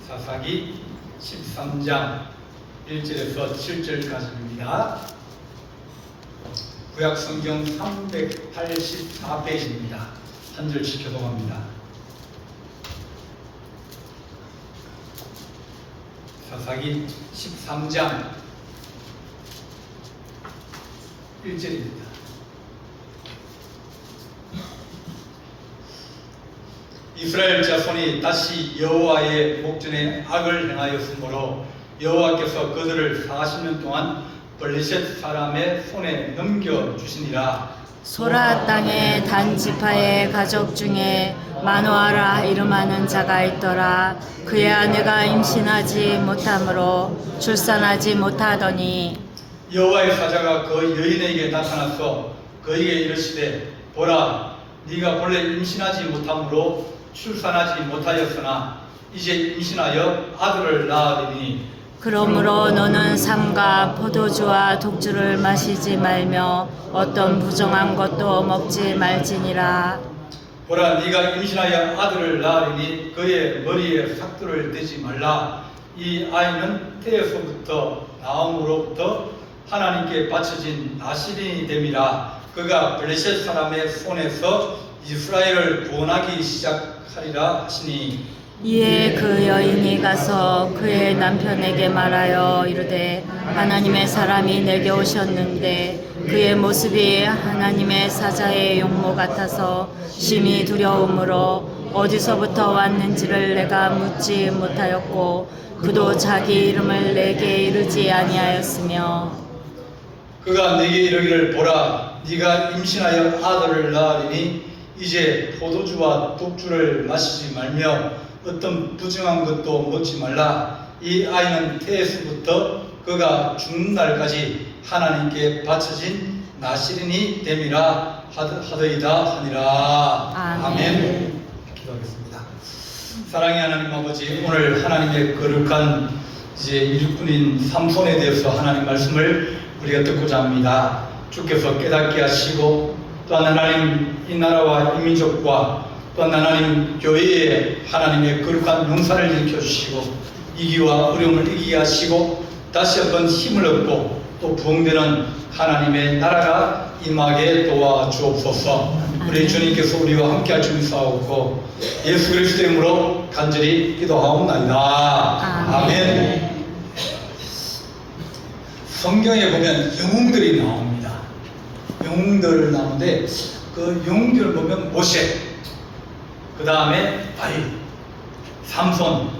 사사기 13장 1절에서 7절까지입니다. 구약성경 384페이지입니다. 한 절씩 교독합니다. 사사기 13장 1절입니다. 이스라엘 자손이 다시 여호와의 목전에 악을 행하였으므로 여호와께서 그들을 40년 동안 블레셋 사람의 손에 넘겨주시니라. 소라 땅의 단 지파의 가족 중에 마노아라 이름하는 자가 있더라. 그의 아내가 임신하지 못하므로 출산하지 못하더니 여호와의 사자가 그 여인에게 나타나서 그에게 이르시되 보라, 네가 본래 임신하지 못하므로 출산하지 못하였으나 이제 임신하여 아들을 낳으리니 그러므로 너는 삼가 포도주와 독주를 마시지 말며 어떤 부정한 것도 먹지 말지니라. 보라, 네가 임신하여 아들을 낳으리니 그의 머리에 삭도를 떼지 말라. 이 아이는 태에서부터 나옴으로부터 하나님께 바쳐진 나시린이 됨이라. 그가 블레셋 사람의 손에서 이스라엘을 구원하기 시작하리라 하시니 이에 그 여인이 가서 그의 남편에게 말하여 이르되 하나님의 사람이 내게 오셨는데 그의 모습이 하나님의 사자의 용모 같아서 심히 두려움으로 어디서부터 왔는지를 내가 묻지 못하였고 그도 자기 이름을 내게 이르지 아니하였으며 그가 내게 이르기를 보라, 네가 임신하여 아들을 낳으리니 이제 포도주와 독주를 마시지 말며 어떤 부정한 것도 먹지 말라. 이 아이는 태에서부터 그가 죽는 날까지 하나님께 바쳐진 나시린이 됨이라 하더이다 하니라. 아멘. 기도하겠습니다. 사랑의 하나님 아버지, 오늘 하나님의 거룩한 이제 일꾼인 삼손에 대해서 하나님 말씀을 우리가 듣고자 합니다. 주께서 깨닫게 하시고 또한 하나님 이 나라와 이 민족과 또한 하나님 교회에 하나님의 거룩한 용사를 일으켜 주시고 위기와 어려움을 이기게 하시고 다시 한번 힘을 얻고 또 부흥되는 하나님의 나라가 임하게 도와주옵소서. 우리 주님께서 우리와 함께 할 줄 믿사옵고 예수 그리스도의 이름으로 간절히 기도하옵나이다. 아멘. 성경에 보면 영웅들이 나옵니다. 영웅들 나오는데 그 영웅들을 보면 모세, 그 다음에 다윗, 삼손,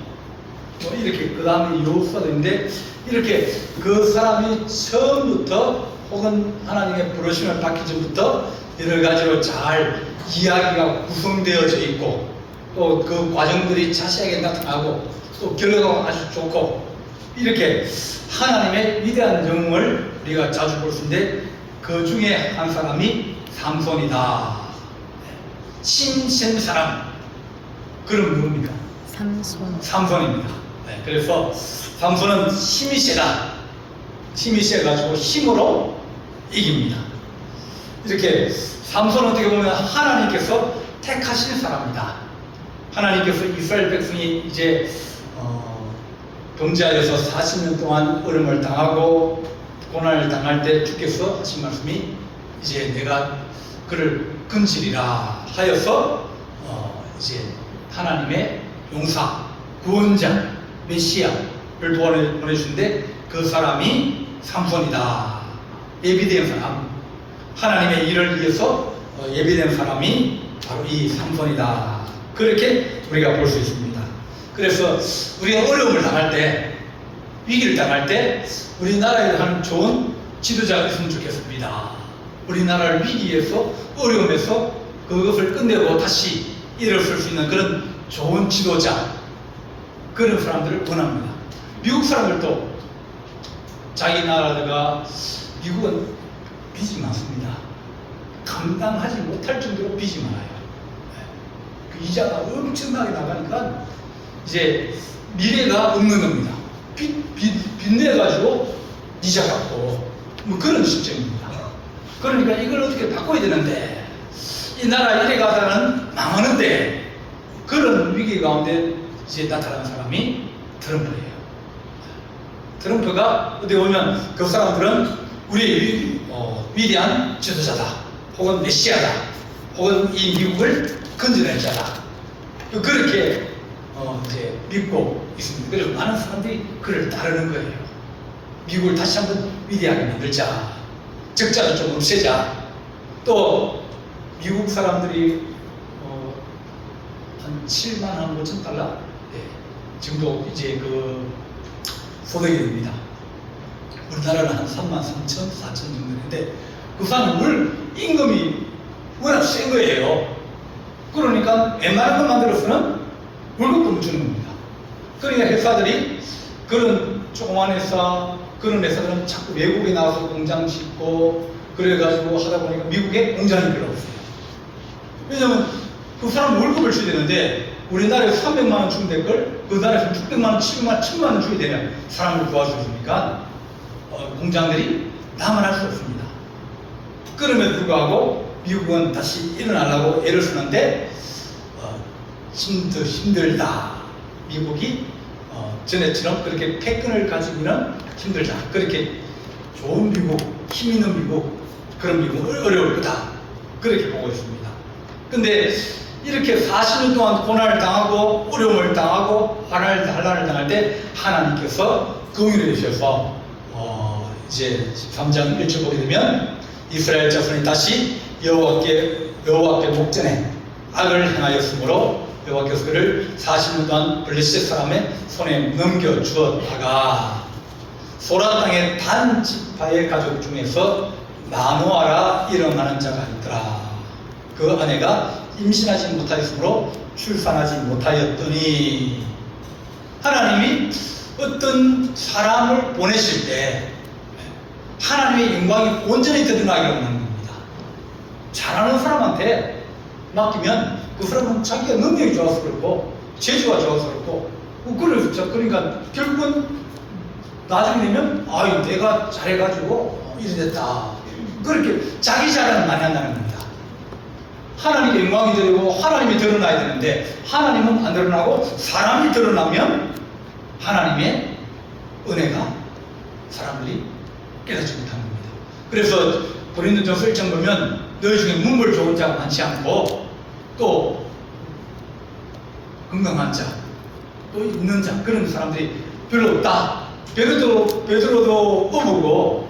뭐 이렇게 그 다음에 여호수아도 있는데 이렇게 그 사람이 처음부터 혹은 하나님의 부르심을 받기 전부터 여러 가지로 잘 이야기가 구성되어져 있고 또 그 과정들이 자세하게 나타나고 또 결과가 아주 좋고 이렇게 하나님의 위대한 영웅을 우리가 자주 볼 수 있는데 그 중에 한 사람이 삼손이다. 신센 사람, 그럼 누굽니까? 삼손입니다. 네, 그래서 삼손은 힘이 세다. 힘이 세가지고 힘으로 이깁니다. 이렇게 삼손은 어떻게 보면 하나님께서 택하신 사람이다. 하나님께서 이스라엘 백성이 이제 범죄하여서 40년 동안 어려움을 당하고 고난을 당할 때 주께서 하신 말씀이 이제 내가 그를 건지리라 하여서 이제 하나님의 용사, 구원자, 메시아를 보내주는데 그 사람이 삼손이다. 예비된 사람, 하나님의 일을 위해서 예비된 사람이 바로 이 삼손이다. 그렇게 우리가 볼 수 있습니다. 그래서 우리가 어려움을 당할 때, 위기를 당할 때 우리나라에 하는 좋은 지도자가 있으면 좋겠습니다. 우리나라를 위기에서 어려움에서 그것을 끝내고 다시 일어설 수 있는 그런 좋은 지도자, 그런 사람들을 원합니다. 미국 사람들도 자기 나라가 미국은 빚이 많습니다. 감당하지 못할 정도로 빚이 많아요. 그 이자가 엄청나게 나가니까 이제 미래가 없는 겁니다. 빚내가지고 이자 갚고 뭐 그런 시점입니다. 그러니까 이걸 어떻게 바꿔야 되는데 이 나라 이래 가다가는 망하는데 그런 위기 가운데 이제 나타난 사람이 트럼프예요. 트럼프가 어디 보면 그 사람들은 우리 위대한 지도자다, 혹은 메시아다, 혹은 이 미국을 건져낼 자다, 그렇게 이제 믿고 있습니다. 그래서 많은 사람들이 그를 따르는 거예요. 미국을 다시 한번 위대하게 만들자, 적자를 좀 없애자. 또 미국 사람들이 한 7만 한 5천 달러 정도 이제 그 소득이 됩니다. 우리나라는 한 3만 3천, 4천 정도 되는데 그 사람은 임금이 워낙 센 거예요. 그러니까 웬만한 거 만들어서는 월급도 못 주는 겁니다. 그러니까 회사들이 그런 조그만 회사, 그런 회사들은 자꾸 외국에 나와서 공장 짓고 그래가지고 하다 보니까 미국에 공장이 별로 없어요. 왜냐면 그 사람 월급을 줘야 되는데 우리나라에서 300만 원 주면 될 걸 그 나라에서 600만 원, 700만 원, 1000만 원 줘야 되냐, 사람을 구할 수 있으니까 공장들이 남아날 수 없습니다. 그럼에도 불구하고 미국은 다시 일어나려고 애를 쓰는데 힘들다. 미국이 전에처럼 그렇게 패권을 가지고는 힘들다. 그렇게 좋은 미국, 힘 있는 미국, 그런 미국은 어려울 거다. 그렇게 보고 있습니다. 근데 이렇게 40년 동안 고난을 당하고 어려움을 당하고 환난을 당할 때 하나님께서 긍휼해 주셔서 이제 13장 1절 보게 되면 이스라엘 자손이 다시 여호와께 목전에 악을 행하였으므로 여호와께서 그를 40년 동안 블레셋 사람의 손에 넘겨 주었다가 소라 땅의 단 지파의 가족 중에서 마노아라 일어나는 자가 있더라. 그 아내가 임신하지 못하였으므로 출산하지 못하였더니, 하나님이 어떤 사람을 보내실 때 하나님의 영광이 온전히 드러나기를 원하는 겁니다. 잘하는 사람한테 맡기면 그 사람은 자기가 능력이 좋아서 그렇고 재주가 좋아서 그렇고 그러니까 결국은 나중에 되면 내가 잘해가지고 이래 됐다, 그렇게 자기 자랑을 많이 한다는 겁니다. 하나님께 영광이 되고 하나님이 드러나야 되는데 하나님은 안 드러나고 사람이 드러나면 하나님의 은혜가 사람들이 깨닫지 못하는 겁니다. 그래서 고린도전서 1장 보면 너희 중에 문벌 좋은 자가 많지 않고 또 건강한 자, 또 있는 자, 그런 사람들이 별로 없다. 베드로도 어부고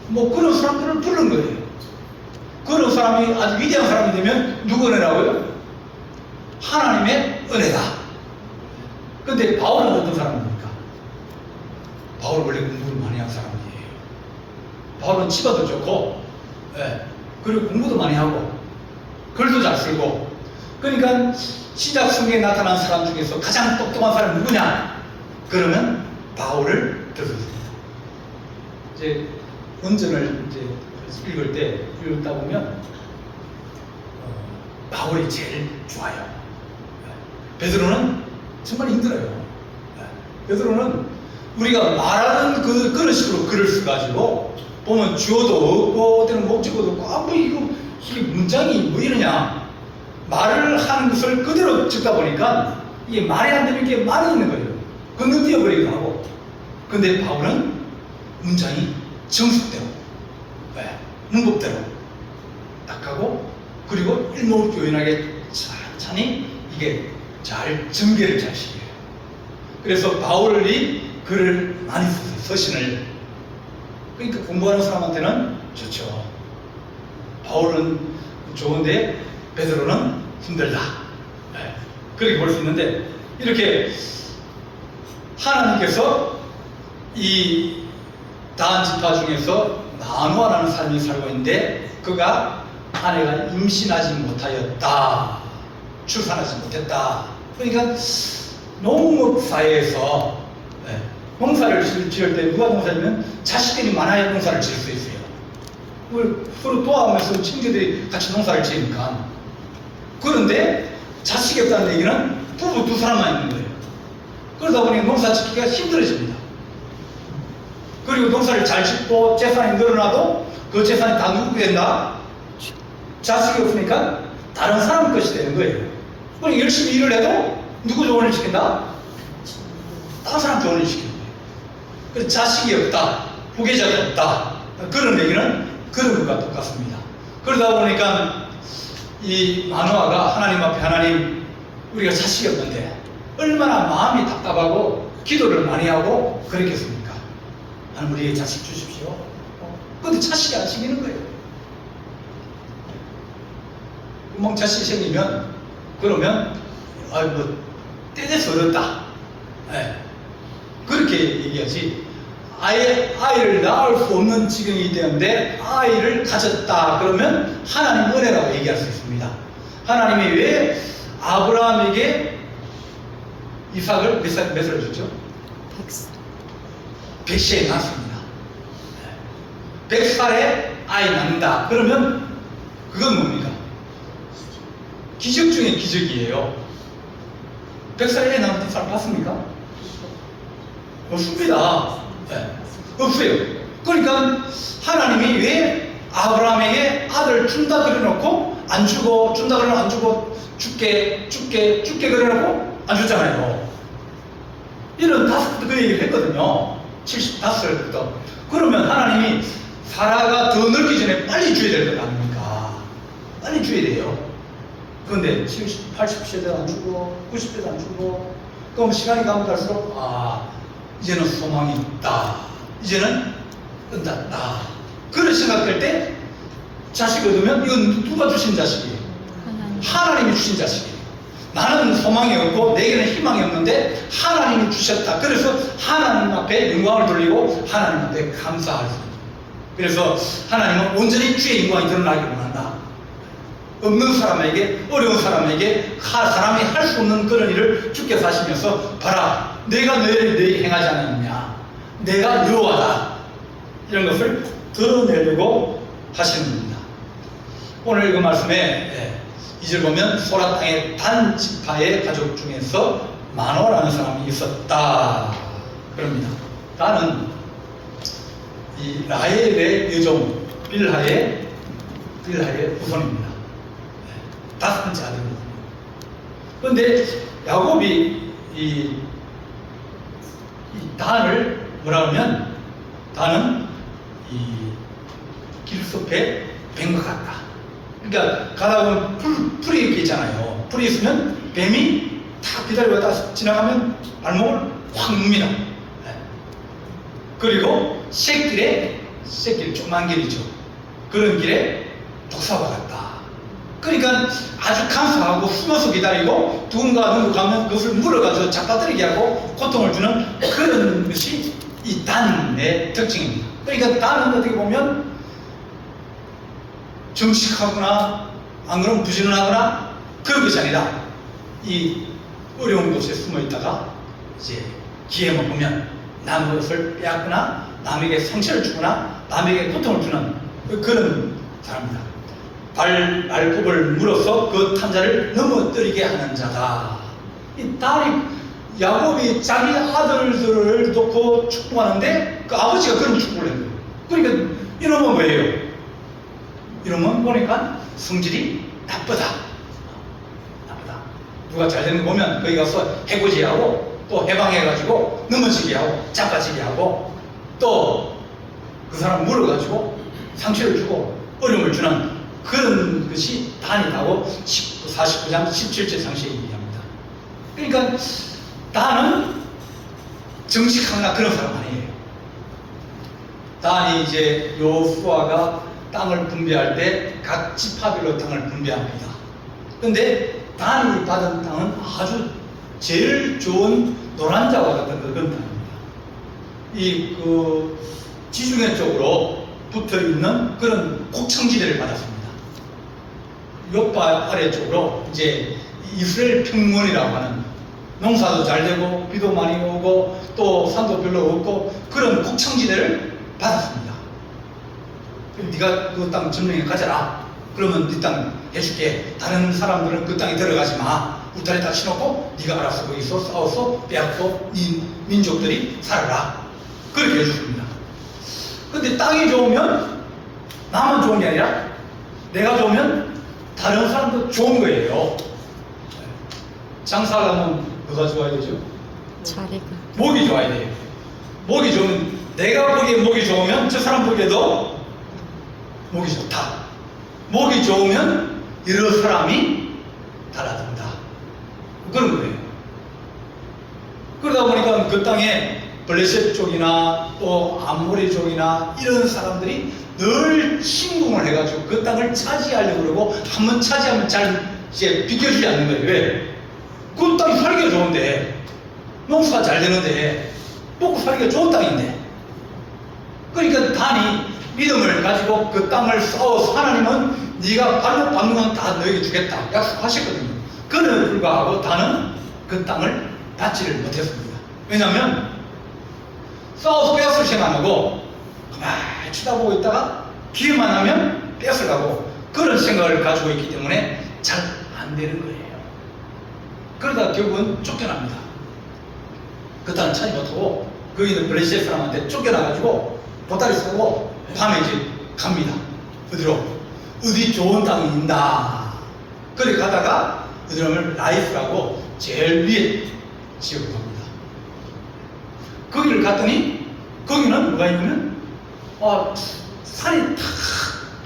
뭐 그런 사람들을 부른 거예요. 그런 사람이 아주 위대한 사람이 되면 누구 은혜라고요? 하나님의 은혜다. 근데 바울은 어떤 사람입니까? 바울은 원래 공부를 많이 한 사람이에요. 바울은 치과도 좋고, 그리고 공부도 많이 하고, 글도 잘 쓰고, 그러니까 시작 성경에 나타난 사람 중에서 가장 똑똑한 사람이 누구냐? 그러면 바울을 들었습니다. 이제 원전을 이제 읽다 보면 바울이 제일 좋아요. 베드로는 정말 힘들어요. 베드로는 우리가 말하는 그런 식으로 글을 써가지고 보면 주어도 없고 때는 목적어도 없고 이게 문장이 뭐 이러냐, 말을 하는 것을 그대로 적다 보니까 이게 말이 안 되는 게 많이 있는 거예요. 건너뛰어버리기도 하고. 근데 바울은 문장이 정석대로, 문법대로 딱 하고, 그리고 일목요연하게 천천히 이게 잘 전개를 잘 시켜요. 그래서 바울이 글을 많이 썼어요. 서신을. 그러니까 공부하는 사람한테는 좋죠. 바울은 좋은데 베드로는 힘들다. 그렇게 볼 수 있는데, 이렇게 하나님께서 이 다한 지파 중에서 마노아라는 사람이 살고 있는데 그가 아내가 임신하지 못하였다, 출산하지 못했다. 그러니까 농업 사회에서 농사를 지을 때 누가 농사지면 자식들이 많아야 농사를 지을 수 있어요. 서로 도와가면서 친구들이 같이 농사를 지으니까. 그런데 자식이 없다는 얘기는 부부 두 사람만 있는 거예요. 그러다 보니 농사 짓기가 힘들어집니다. 그리고 농사를 잘 짓고 재산이 늘어나도 그 재산이 다 누구게 된다? 자식이 없으니까 다른 사람 것이 되는 거예요. 그러니 열심히 일을 해도 누구 조언을 지킨다? 다른 사람 결혼을 시키는 거예요. 그래서 자식이 없다, 후계자가 없다, 그런 얘기는 그런 것과 똑같습니다. 그러다 보니까 이 마노아가 하나님 앞에, 하나님, 우리가 자식이 없는데 얼마나 마음이 답답하고 기도를 많이 하고 그랬겠습니까? 하나님, 우리에게 자식 주십시오. 근데 자식이 안 생기는 거예요. 구멍 자식이 생기면, 그러면 떼돼서 얻었다, 그렇게 얘기하지. 아이를 낳을 수 없는 지경이기 때문에 아이를 가졌다 그러면 하나님 은혜라고 얘기할 수 있습니다. 하나님이 왜 아브라함에게 이삭을 몇 살을 줬죠? 100세에 낳습니다. 100살에 아이 낳는다 그러면 그건 뭡니까? 기적 중에 기적이에요. 100살에 애 낳는 사람 봤습니까? 없습니다. 없어요. 그러니까 하나님이 왜 아브라함에게 아들을 준다 그래놓고 안 주고, 준다 그러면 안 주고, 줄게 그래놓고 안 줬잖아요. 이런 그 얘기를 했거든요. 75살부터. 그러면 하나님이 사라가 더 늙기 전에 빨리 줘야 될 것 아닙니까? 빨리 줘야 돼요. 그런데 70, 80세도 안 주고 90세도 안 주고, 그럼 시간이 가면 갈수록 이제는 소망이 있다, 이제는 끝났다, 그런 생각할 때 자식 얻으면 이건 누가 주신 자식이에요? 하나님이 주신 자식이에요. 나는 소망이 없고 내게는 희망이 없는데 하나님이 주셨다. 그래서 하나님 앞에 영광을 돌리고 하나님 앞에 감사할 수 있어요. 그래서 하나님은 온전히 주의 영광이 드러나기를 원한다. 없는 사람에게, 어려운 사람에게, 사람이 할 수 없는 그런 일을 주께서 하시면서, 봐라, 내가 너에게 행하지 않았느냐, 내가 여호와다, 이런 것을 드러내려고 하시는 겁니다. 오늘 그 말씀에 2절 보면 소라 땅의 단 지파의 가족 중에서 마노라는 사람이 있었다 그럽니다. 나는 이 라헬의 여종 빌하의 후손입니다. 5번째 아들입니다. 그런데 야곱이 이 단을 뭐라 하면, 단은 이 길숲에 뱀과 같다. 그러니까 가다 보면 풀이 이렇게 있잖아요. 풀이 있으면 뱀이 다 기다려가다 지나가면 발목을 확 뭅니다. 그리고 새길 조그만 길이죠. 그런 길에 독사와 같다. 그러니까 아주 감사하고 숨어서 기다리고 누군가 가면 그것을 물어가지고 잡아들이게 하고 고통을 주는 그런 것이 이 단의 특징입니다. 그러니까 단은 어떻게 보면 정직하거나 안 그러면 부지런하거나 그런 것이 아니라 이 어려운 곳에 숨어 있다가 이제 기회만 보면 남의 것을 빼앗거나 남에게 상처를 주거나 남에게 고통을 주는 그런 사람입니다. 발굽을 물어서 그 탐자를 넘어뜨리게 하는 자다. 이 딸이, 야곱이 자기 아들들을 놓고 축복하는데 그 아버지가 그런 축복을 했어요. 그러니까 이놈은 뭐예요? 이놈은 보니까 성질이 나쁘다. 누가 잘 되는 거 보면 거기 가서 해코지하고 또 해방해가지고 넘어지게 하고 자빠지게 하고 또 그 사람 물어가지고 상처를 주고 어려움을 주는 그런 것이 단이라고 49장 17절 상시에 얘기합니다. 그러니까 단은 정직하거나 그런 사람 아니에요. 단이 이제 여호수아가 땅을 분배할 때 각 지파별로 땅을 분배합니다. 그런데 단이 받은 땅은 아주 제일 좋은 노란자와 같은 그런 땅입니다. 이 지중해 쪽으로 붙어 있는 그런 곡창지대를 받았습니다. 요파 아래쪽으로 이제 이스라엘 평원이라고 하는, 농사도 잘 되고 비도 많이 오고 또 산도 별로 없고 그런 곡창지대를 받았습니다. 네가 그 땅 점령해 가져라. 그러면 네 땅 해줄게. 다른 사람들은 그 땅에 들어가지 마. 울타리 딱 쳐놓고 네가 알아서 거기서 싸워서 빼앗고 네 민족들이 살아라. 그렇게 해줬습니다. 근데 땅이 좋으면 나만 좋은 게 아니라 내가 좋으면 다른 사람도 좋은 거예요. 장사하려면 뭐가 좋아야 되죠? 자리가. 목이 좋아야 돼요. 목이 좋으면, 내가 보기에 목이 좋으면 저 사람 보기에도 목이 좋다. 목이 좋으면 여러 사람이 달라든다. 그런 거예요. 그러다 보니까 그 땅에 블레셋 쪽이나 또 암모리 쪽이나 이런 사람들이 늘 침공을 해가지고 그 땅을 차지하려고 그러고, 한번 차지하면 잘 이제 비켜주지 않는 거예요. 왜? 그 땅이 살기가 좋은데, 농사가 잘 되는데, 먹고 살기가 좋은 땅인데. 그러니까 단이 믿음을 가지고 그 땅을 싸워서 하나님은 네가 발로 밟는 건 다 너에게 주겠다 약속하셨거든요. 그럼에도 불구하고 단은 그 땅을 받지를 못했습니다. 왜냐하면 싸워서 뺏을 생각 안 하고 가만히 쳐다보고 있다가 기회만 하면 뺏으려고 그런 생각을 가지고 있기 때문에 잘 안 되는 거예요. 그러다 결국은 쫓겨납니다. 그 땅을 찾지 못하고 거기 있는 블레셋 사람한테 쫓겨나가지고 보따리 쓰고 밤에 이제 갑니다. 어디로? 어디 좋은 땅이 있나. 그래 가다가 어디로면 라이프라고 제일 위에 지역으로 갑니다. 거기를 갔더니 거기는 뭐가 있냐면 산이 탁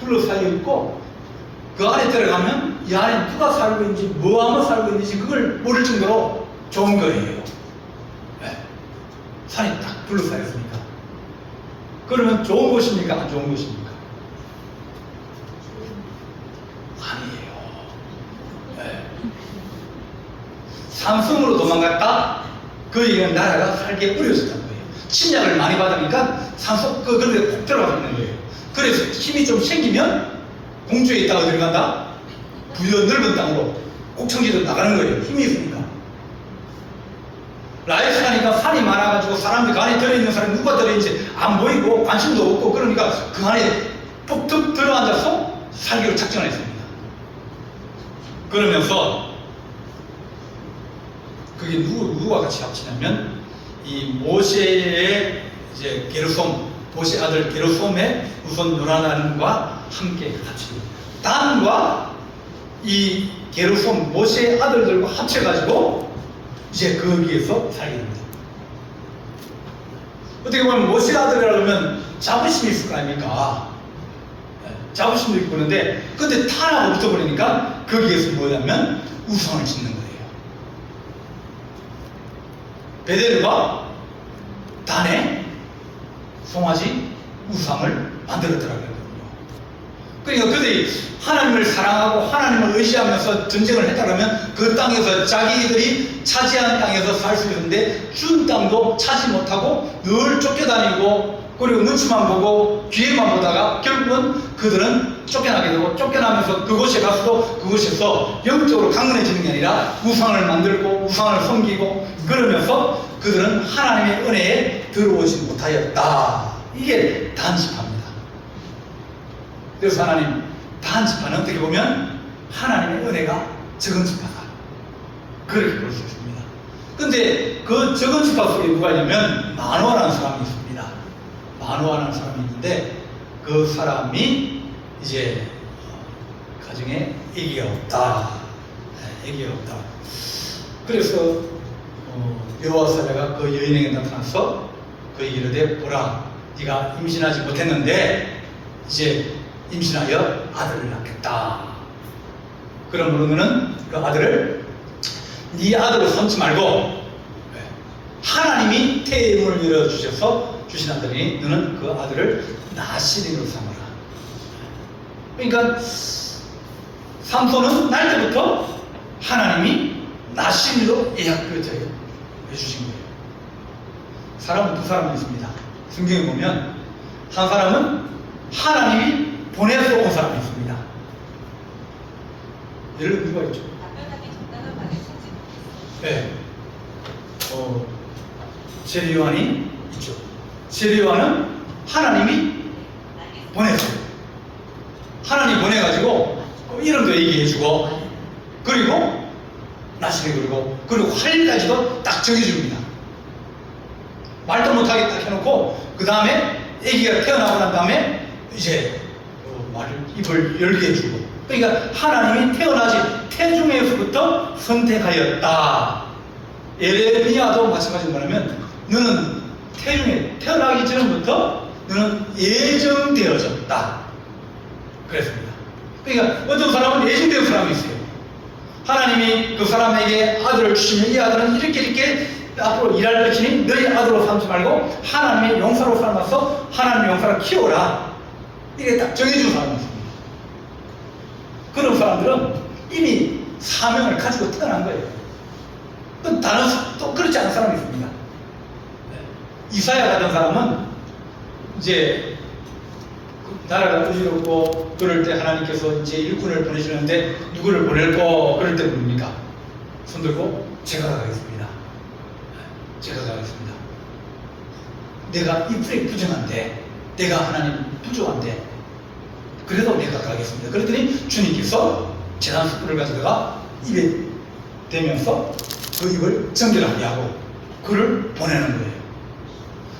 둘러싸여 있고, 그 안에 들어가면 이 안에 누가 살고 있는지 뭐하며 살고 있는지 그걸 모를 정도로 좋은 거예요. 네. 산이 딱 둘러싸였으니까. 그러면 좋은 곳입니까? 안 좋은 곳입니까? 아니에요. 네. 산성으로 도망갔다? 그 얘기는 나라가 살기 어려졌다는 거예요. 침략을 많이 받으니까 산성, 그런데 꼭 들어가 있는 거예요. 그래서 힘이 좀 생기면 공주에 있다가 어디를 간다? 부여 넓은 땅으로 꼭청지로 나가는 거예요. 힘이 있으니까. 라이스 가니까 산이 많아가지고 사람들 그 안에 들어있는 사람이 누가 들어있는지 안 보이고 관심도 없고, 그러니까 그 안에 뚝뚝 들어앉아서 살기로 작정했습니다. 그러면서 그게 누구와 같이 합치냐면 이 모세의 이제 게르솜, 모세 아들 게르솜의 우선 요나단과 함께 합칩니다. 단과 이 게르솜 모세의 아들들과 합쳐가지고 이제 거기에서 살게 됩니다. 어떻게 보면 모세 아들이라 그러면 자부심이 있을 거 아닙니까? 자부심도 있고 그런데, 근데 탄하고 붙어버리니까 거기에서 뭐냐면 우상을 짓는 거예요. 베델과 단에 송아지 우상을 만들었더라고요. 그러니까 그들이 하나님을 사랑하고 하나님을 의지하면서 전쟁을 했다 그러면 그 땅에서 자기들이 차지한 땅에서 살 수 있는데, 준 땅도 차지 못하고 늘 쫓겨다니고, 그리고 눈치만 보고 기회만 보다가 결국은 그들은 쫓겨나게 되고, 쫓겨나면서 그곳에 가서도 그곳에서 영적으로 강건해지는 게 아니라 우상을 만들고 우상을 섬기고, 그러면서 그들은 하나님의 은혜에 들어오지 못하였다. 이게 단지파입니다. 그래서 하나님, 단지파는 어떻게 보면 하나님의 은혜가 적은 지파다, 그렇게 볼 수 있습니다. 근데 그 적은 지파 속에 누가 있냐면 마노아라는 사람이 있습니다. 마노아라는 사람이 있는데, 그 사람이 이제 가정에 아기가 없다. 아기가 없다. 그래서 여호와사자가 그 여인에게 나타나서 그에게 이르되, 보라, 네가 임신하지 못했는데 이제 임신하여 아들을 낳겠다. 그러므로 너는 그 아들을 네 아들로 삼지 말고 하나님이 태의 문을 열어주셔서 주신 아들이니 너는 그 아들을 나시린으로 삼아라. 그러니까 삼손은 날 때부터 하나님이 나시린으로 예약을 해주신 거예요. 사람은 두 사람이 있습니다. 성경에 보면 한 사람은 하나님이 보내서 온 사람이 있습니다. 예를 들어 누가 있죠? 네. 세례요한이 있죠. 세례요한은 하나님이 보냈어요. 하나님 보내가지고 이름도 얘기해주고, 그리고 나시를 그리고 활까지도 딱 정해줍니다. 말도 못하게 딱 해놓고, 그 다음에 아기가 태어나고 난 다음에 이제 입을 열게 해주고, 그러니까 하나님이 태어나지 태중에서부터 선택하였다. 예레미야도 마찬가지로 말하면 너는 태어나기 전부터 너는 예정되어졌다 그랬습니다. 그러니까 어떤 사람은 예정된 사람이 있어요. 하나님이 그 사람에게 아들을 주시면 이 아들은 이렇게 앞으로 일할 것이니 너희 아들로 삼지 말고 하나님의 용사로 삼아서 하나님의 용사를 키워라. 이게 딱 정해준 사람이 있습니다. 그런 사람들은 이미 사명을 가지고 태어난 거예요. 또 그렇지 않은 사람이 있습니다. 이사야 같은 사람은 이제 나라가 어지럽고 그럴 때 하나님께서 이제 일꾼을 보내시는데 누구를 보낼 거 그럴 때 뭡니까? 손들고 제가 가겠습니다. 제가 가겠습니다. 내가 이 불에 부정한데, 내가 하나님 부족한데, 그래도 내가 가겠습니다. 그랬더니 주님께서 재단 숯불을 가져다가 입에 대면서 그 입을 정결하게 하고 그를 보내는 거예요.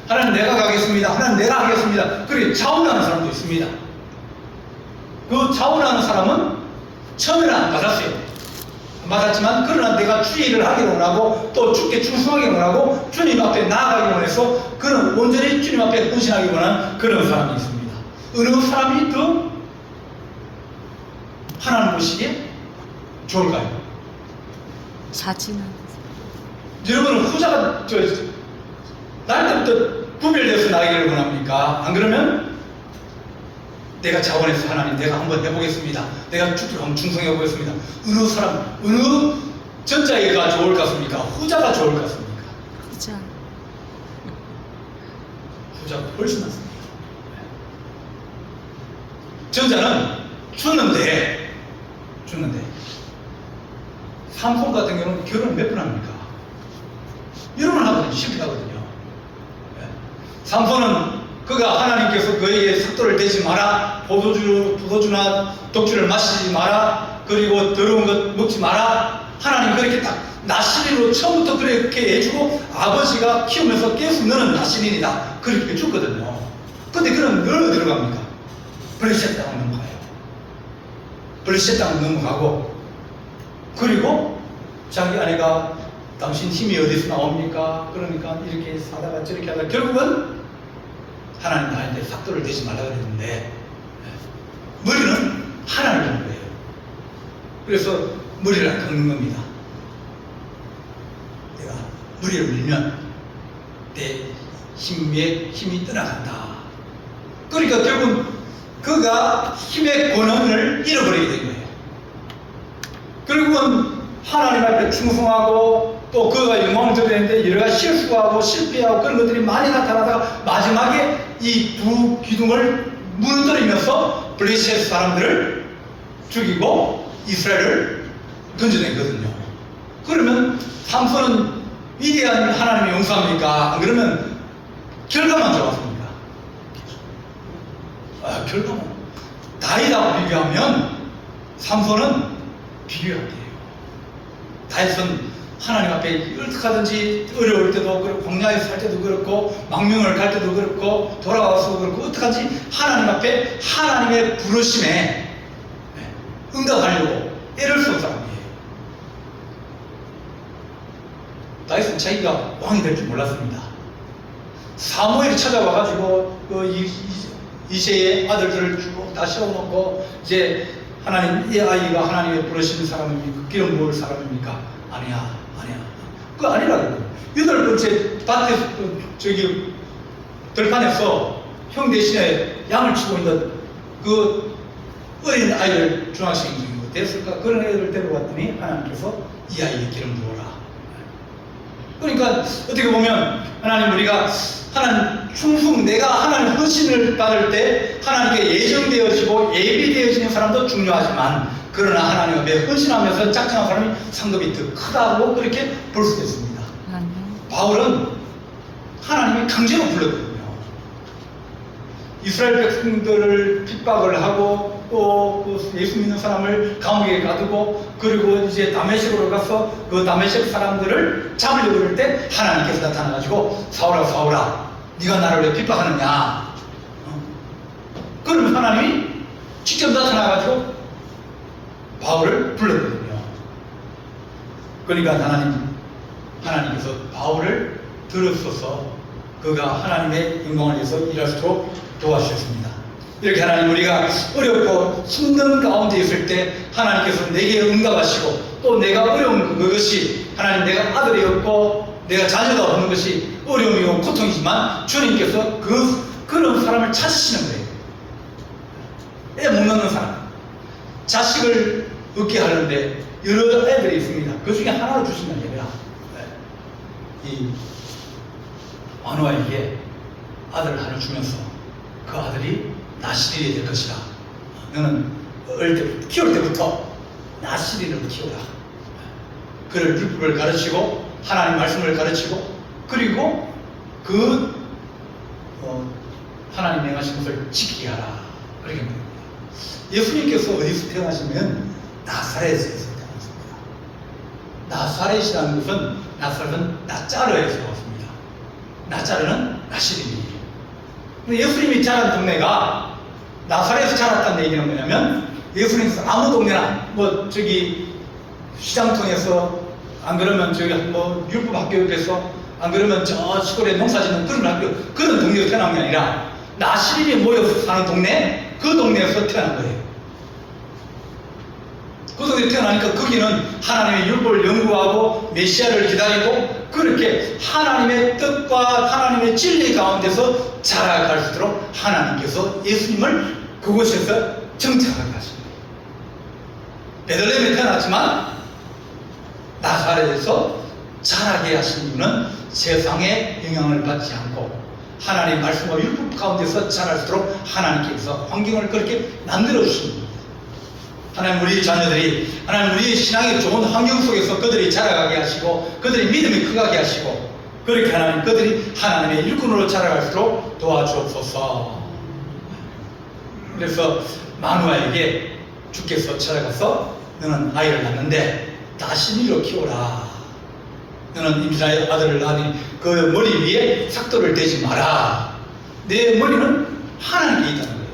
하나님 내가 가겠습니다. 하나님 내가 하겠습니다. 그렇게 자원하는 사람도 있습니다. 그 자원하는 사람은 처음에는 안 받았어요. 맞았지만 그러나 내가 주의 일을 하기를 원하고 또 주께 충성하기를 원하고 주님 앞에 나아가기를 원해서 그는 온전히 주님 앞에 헌신하기 원하는 그런 사람이 있습니다. 어느 사람이 더 하나님 보시기에 좋을까요? 자진한. 여러분은 후자가 날 때부터 구별돼서 나가기를 원합니까? 안 그러면 내가 자원해서 하나님 내가 한번 해보겠습니다. 내가 주께 한번 충성해보겠습니다. 어느 사람, 어느 전자가 좋을 것 같습니까? 후자가 좋을 것 같습니까? 후자. 후자가 훨씬 낫습니다. 전자는 죽는데 삼손 같은 경우는 결혼을 몇 번 합니까? 여러 번 하거든요. 실패하거든요. 삼손은 그가 하나님께서 그에게 삭도를 대지 마라, 포도주나 독주를 마시지 마라, 그리고 더러운 것 먹지 마라. 하나님 그렇게 딱 나시린으로 처음부터 그렇게 해주고 아버지가 키우면서 계속 너는 나시린이다 그렇게 줬거든요. 근데 그럼 늘 어디로 갑니까? 블레셋 땅으로 넘어가요. 블레셋 땅으로 넘어가고 그리고 자기 아내가 당신 힘이 어디서 나옵니까? 그러니까 이렇게 사다가 저렇게 하다가 결국은 하나님 나한테 삭도를 대지 말라 그랬는데 머리는 하나님이 하는 거예요. 그래서 머리를 안 깎는 겁니다. 내가 머리를 밀면 내 힘이 떠나간다. 그러니까 결국은 그가 힘의 권한을 잃어버리게 된 거예요. 결국은 하나님 앞에 충성하고 또 그가 영광을 드리는데 여러 가지 실수하고 실패하고 그런 것들이 많이 나타나다가 마지막에 이 두 기둥을 무너뜨리면서 블레셋 사람들을 죽이고 이스라엘을 던져냈거든요. 그러면 삼손은 위대한 하나님의 용사입니까? 그러면 결과만 좋았습니까? 결과만 다윗하고 비교하면 삼손은 비교가 안 돼요. 다윗은 하나님 앞에 어떻게 하든지 어려울 때도 그렇고 광야에서 살 때도 그렇고 망명을 갈 때도 그렇고 돌아와서 그렇고 어떡하지 하나님 앞에 하나님의 부르심에 응답하려고 애를 쓴 사람이에요. 다윗은 자기가 왕이 될 줄 몰랐습니다. 사무엘이 찾아와가지고 그 이새의 아들들을 쭉 다 세워놓고 이제 하나님 이 아이가 하나님의 부르시는 사람입니까? 기름 부을 사람입니까? 아니야. 그거 아니라고. 8번째 밭에 들판에서 형 대신에 양을 치고 있는 그 어린 아이를 중학생 중이고 됐을까? 그런 애를 데려왔더니 하나님께서 이 아이에 기름 부어라. 그러니까 어떻게 보면 하나님 우리가 하나님 충성 내가 하나님 헌신을 받을 때 하나님께 예정되어지고 예비되어지는 사람도 중요하지만 그러나 하나님 앞에 헌신하면서 짝짝한 사람이 상급이 더 크다고 그렇게 볼 수도 있습니다. 바울은 하나님이 강제로 불렀거든요. 이스라엘 백성들을 핍박을 하고 또 예수 믿는 사람을 감옥에 가두고 그리고 이제 다메섹으로 가서 그 다메섹 사람들을 잡으려고 그럴 때 하나님께서 나타나가지고 사울아 네가 나를 왜 핍박하느냐. 그러면 하나님이 직접 나타나가지고 바울을 불렀거든요. 그러니까 하나님 하나님께서 바울을 들으소서 그가 하나님의 영광을 위해서 일할 수 있도록 도와주셨습니다. 이렇게 하나님 우리가 어렵고 힘든 가운데 있을 때 하나님께서 내게 응답하시고 또 내가 어려운 그것이 하나님 내가 아들이었고 내가 자녀가 없는 것이 어려움이고 고통이지만 주님께서 그런 사람을 찾으시는 거예요. 애 못 낳는 사람, 자식을 얻게 하는데 여러 애들이 있습니다. 그 중에 하나를 주시는 게 아니라 이 마누아에게 아들을 하나 주면서 그 아들이 나시린이 될 것이다. 너는 어릴 때부터 키울 때부터 나시린을 키워라. 그를 율법을 가르치고 하나님 말씀을 가르치고 그리고 하나님 명하신 것을 지키게 하라. 그렇게 말합니다. 예수님께서 어디서 태어나시면 나사렛에서 태어났습니다. 나사렛이라는 것은 나사렛은 나짜르에서 왔습니다. 나짜르는 나시린이에요. 예수님이 자란 동네가 나사렛에서 자랐다는 얘기는 뭐냐면 예수님께서 아무 동네나 시장통에서 안 그러면 율법 학교에서 안 그러면 저 시골에 농사 짓는 그런 학교 그런 동네에서 태어난 게 아니라 나시린이 모여서 사는 동네 그 동네에서 태어난 거예요. 그 동네에 태어나니까 거기는 하나님의 율법을 연구하고 메시아를 기다리고 그렇게 하나님의 뜻과 하나님의 진리 가운데서 자라갈 수 있도록 하나님께서 예수님을 그곳에서 정착하게 하신 거예요. 베들레헴에 태어났지만 나사렛에서 자라게 하신 이유는 세상의 영향을 받지 않고 하나님의 말씀과 율법 가운데서 자랄 수 있도록 하나님께서 환경을 그렇게 만들어 주신 겁니다. 하나님 우리 자녀들이 하나님 우리의 신앙이 좋은 환경 속에서 그들이 자라가게 하시고 그들이 믿음이 크게 하시고 그렇게 하나님 그들이 하나님의 일꾼으로 자라갈 수 있도록 도와주옵소서. 그래서 마누아에게 주께서 찾아가서 너는 아이를 낳는데 나시린으로 키워라. 너는 임신하여 아들을 낳으니 그 머리 위에 삭도를 대지 마라. 내 머리는 하나님께 있다는 거예요.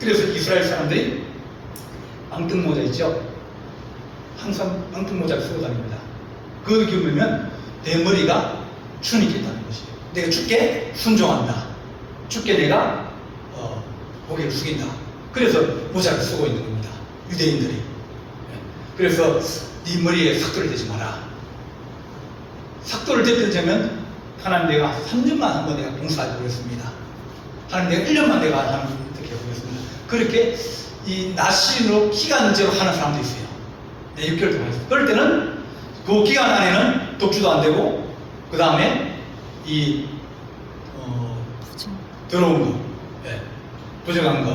그래서 이스라엘 사람들이 앙증모자 있죠? 항상 앙증모자를 쓰고 다닙니다. 그걸 겪으면 내 머리가 주님께 있다는 것이에요. 내가 주께 순종한다. 주께 내가 고개를 숙인다. 그래서 모자를 쓰고 있는 겁니다. 유대인들이. 그래서 네 머리에 삭도를 대지 마라. 삭도를 대든다면 하나님 내가 3년만 한번 내가 봉사해 보겠습니다. 하나님 내가 1년만 내가 하나님 어떻게 해보겠습니다. 그렇게 이 나시린으로 기간제로 하는 사람도 있어요. 6개월 동안 있어요. 그럴 때는 그 기간 안에는 독주도 안 되고 그 다음에 더러운 거, 부정한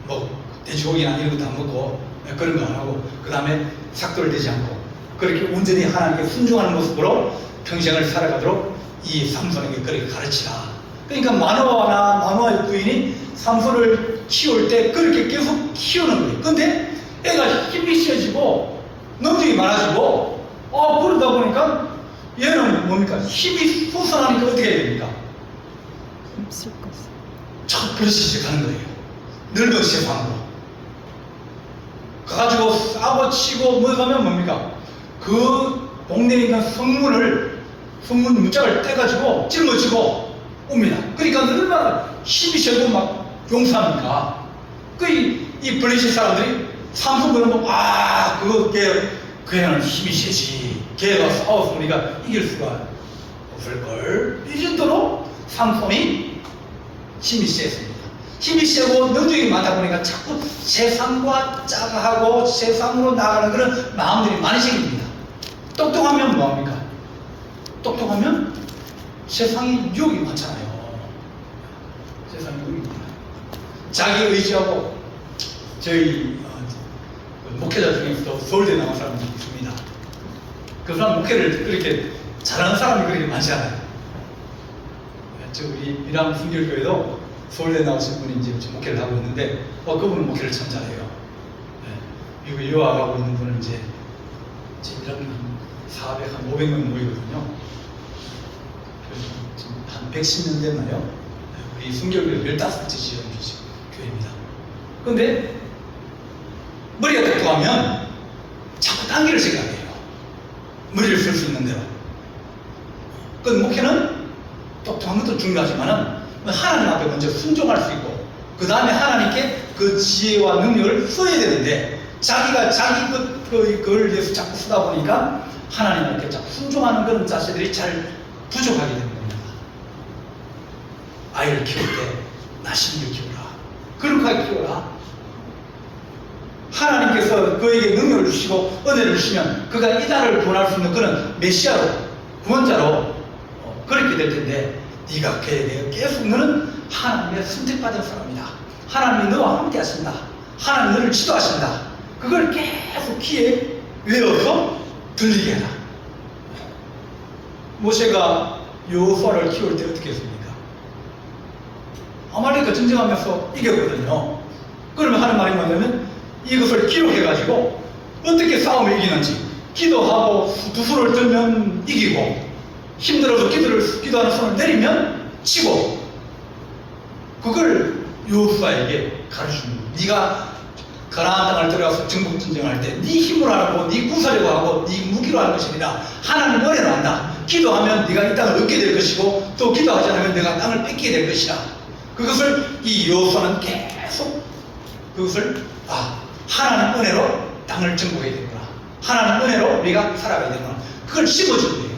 거, 돼지고기나 이런 것도 안 먹고 그런 거 안 하고 그 다음에 삭도를 대지 않고 그렇게 온전히 하나님께 순종하는 모습으로 평생을 살아가도록 이 삼손에게 그렇게 가르치라. 그러니까 마누아의 부인이 삼손을 키울 때 그렇게 계속 키우는 거예요. 근데 애가 힘이 세지고 능력이 많아지고 그러다 보니까 얘는 뭡니까? 힘이 솟아나니까 어떻게 해야 됩니까? 힘쓸 것을. 참 그릇이 시작하는 거예요. 늙은 세상으로 가가지고 싸고 치고 가면 뭡니까? 그 동네에 있는 성문 문짝을 떼가지고 짊어지고 옵니다. 그러니까 얼마나 힘이 세고 막 용사합니까? 이 블레셋 사람들이 삼손 보면 그 애는 힘이 세지. 걔가 싸워서 우리가 이길 수가 없을걸. 이 정도로 삼손이 힘이 셌습니다. 힘이 세고 능력이 많다 보니까 자꾸 세상과 짜가하고 세상으로 나가는 그런 마음들이 많이 생깁니다. 똑똑하면 뭐합니까? 똑똑하면 세상에 유혹이 많잖아요. 세상에 유혹이 많아요. 자기 의지하고 저희 목회자 중에서도 서울대 나온 사람들이 있습니다. 그 사람 목회를 그렇게 잘하는 사람이 그렇게 많지 않아요. 우리 미랑 순결교회도 서울대 나오신 분이 이제 목회를 하고 있는데 그분은 목회를 참 잘해요. 미국 유학하고 있는 분은 이제 미랑 500명 모이거든요. 그래서 지금 한 110년 됐나요? 우리 순결교회 15번째 지역 교회입니다. 근데 머리가 똑똑하면 자꾸 딴 길을 생각해요. 머리를 쓸 수 있는 대로. 그 목회는 똑똑한 것도 중요하지만은 하나님 앞에 먼저 순종할 수 있고 그 다음에 하나님께 그 지혜와 능력을 써야 되는데 자기가 자기 그걸 위해서 자꾸 쓰다 보니까 하나님 앞에 자꾸 순종하는 그런 자세들이 잘 부족하게 되는 겁니다. 아이를 키울 때 나심을 키우라. 그렇게 키워라. 하나님께서 그에게 능력을 주시고 은혜를 주시면 그가 이 나라를 구원할 수 있는 그런 메시아로 구원자로 그렇게 될 텐데 네가 그에게 계속 너는 하나님의 선택받은 사람이다. 하나님이 너와 함께 하신다. 하나님 너를 지도하신다. 그걸 계속 귀에 외워서 들리게 해라. 모세가 여호수아를 키울 때 어떻게 했습니까? 아말렉과 전쟁하면서 이겼거든요. 그러면 하는 말이 뭐냐면 이것을 기록해가지고 어떻게 싸움을 이기는지 기도하고 두 손을 들면 이기고 힘들어서 기도하는 손을 내리면 치고 그걸 여호수아에게 가르치는 거예요. 네가 가나안 땅을 들어가서 정복 전쟁할 때 네 힘으로 하고 네 구사력으로 하고 네 무기로 하는 것이 아니라 하나님 은혜로 한다. 기도하면 네가 이 땅을 얻게 될 것이고 또 기도하지 않으면 네가 땅을 뺏게 될 것이다. 그것을 이 여호수아는 계속 그것을 하나님 은혜로 땅을 정복해야 되구나. 하나님 은혜로 우리가 살아가야 되구나. 그걸 심어주는 거예요.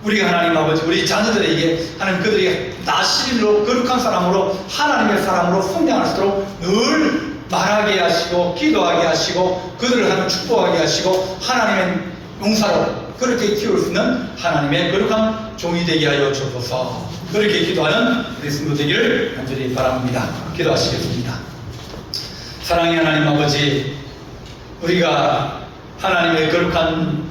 우리가 하나님 아버지 우리 자녀들에게 하나님 그들이 나실로 거룩한 사람으로 하나님의 사람으로 성장할수록 늘 말하게 하시고 기도하게 하시고 그들을 하나님 축복하게 하시고 하나님의 용사로 그렇게 키울 수 있는 하나님의 거룩한 종이 되게 하여 주옵소서. 그렇게 기도하는 우리 성도 되기를 간절히 바랍니다. 기도하시겠습니다. 사랑의 하나님 아버지 우리가 하나님의 거룩한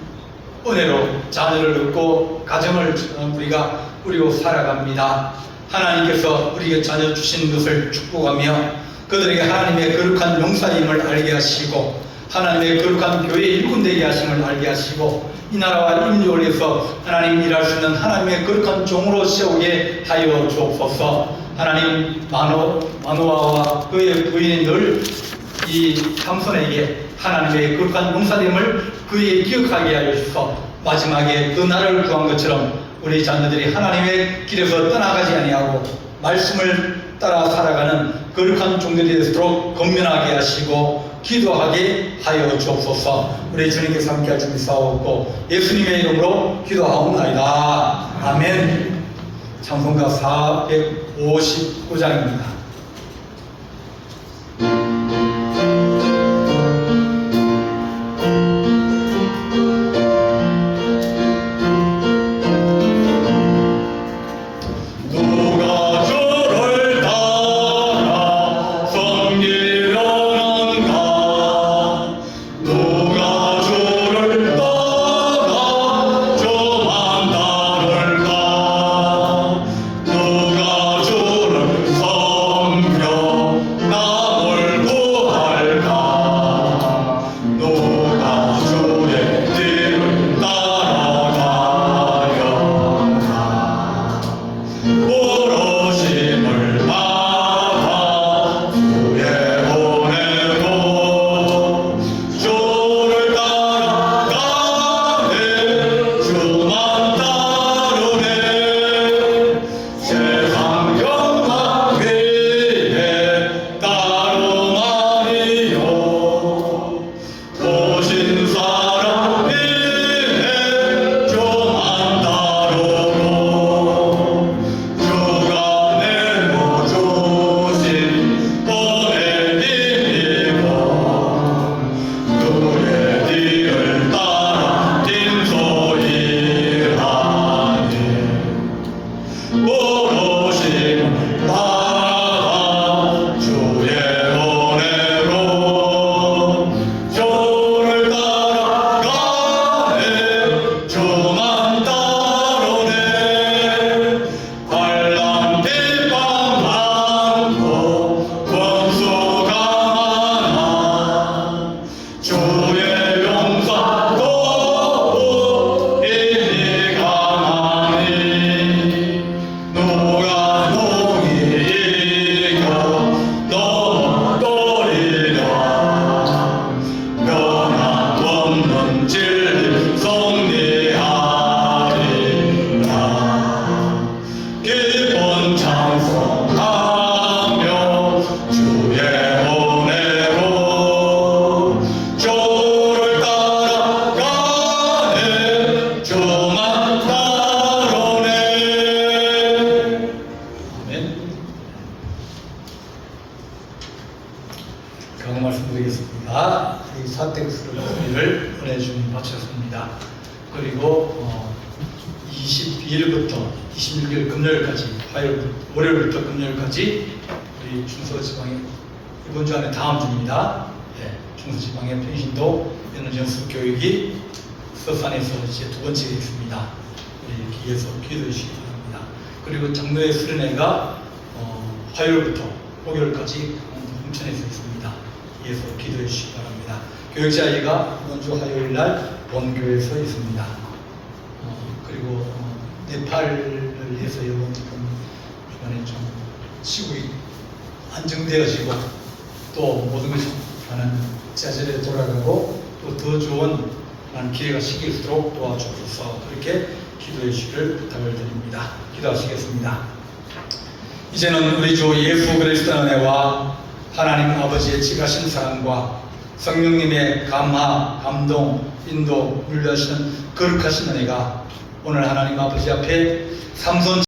은혜로 자녀를 얻고 가정을 우리가 꾸리고 살아갑니다. 하나님께서 우리에게 자녀 주신 것을 축복하며 그들에게 하나님의 거룩한 용사임을 알게 하시고 하나님의 거룩한 교회 일꾼 되게 하심을 알게 하시고 이 나라와 인류를 위해서 하나님 일할 수 있는 하나님의 거룩한 종으로 세우게 하여 주옵소서. 하나님 마노아와 그의 부인이 늘 이 삼손에게 하나님의 거룩한 용사됨을 그에게 기억하게 하여 주셔서 마지막에 그 나라를 구한 것처럼 우리 자녀들이 하나님의 길에서 떠나가지 아니하고 말씀을 따라 살아가는 거룩한 종들이 되도록 건면하게 하시고 기도하게 하여 주옵소서. 우리 주님께서 함께 할 준비 싸웠고 예수님의 이름으로 기도하옵나이다. 아멘. 찬송가 459장입니다. 노가 농이 말씀드리겠습니다. 이 사택수를 은혜주님 바쳤습니다. 그리고 22일부터 26일 금요일까지, 월요일부터 금요일까지 우리 중서지방에 이번 주 안에 다음 주입니다. 중서지방의 평신도 연수 교육이 서산에서 이제 두 번째 있습니다. 우리 기에서 기도해 주시기 바랍니다. 그리고 장로의 수련회가 화요일부터 목요일까지 홍천에서 있습니다. 기에서 기도해 주시기 바랍니다. 교육자회가 이번 주 화요일 날 본교에서 있습니다. 그리고 네팔을 위해서 이번 주간에 좀 시국이 안정되어지고 또 모든 것이 하는 자절에 돌아가고 또 더 좋은 하는 기회가 생길수록 도와주소서 그렇게 기도해 주시기를 부탁을 드립니다. 기도하시겠습니다. 이제는 우리 주 예수 그리스도의 은혜와 하나님 아버지의 지가신 사랑과 성령님의 감화, 감동, 인도, 윤리하시는 거룩하신 은혜가 오늘 하나님 아버지 앞에 삼손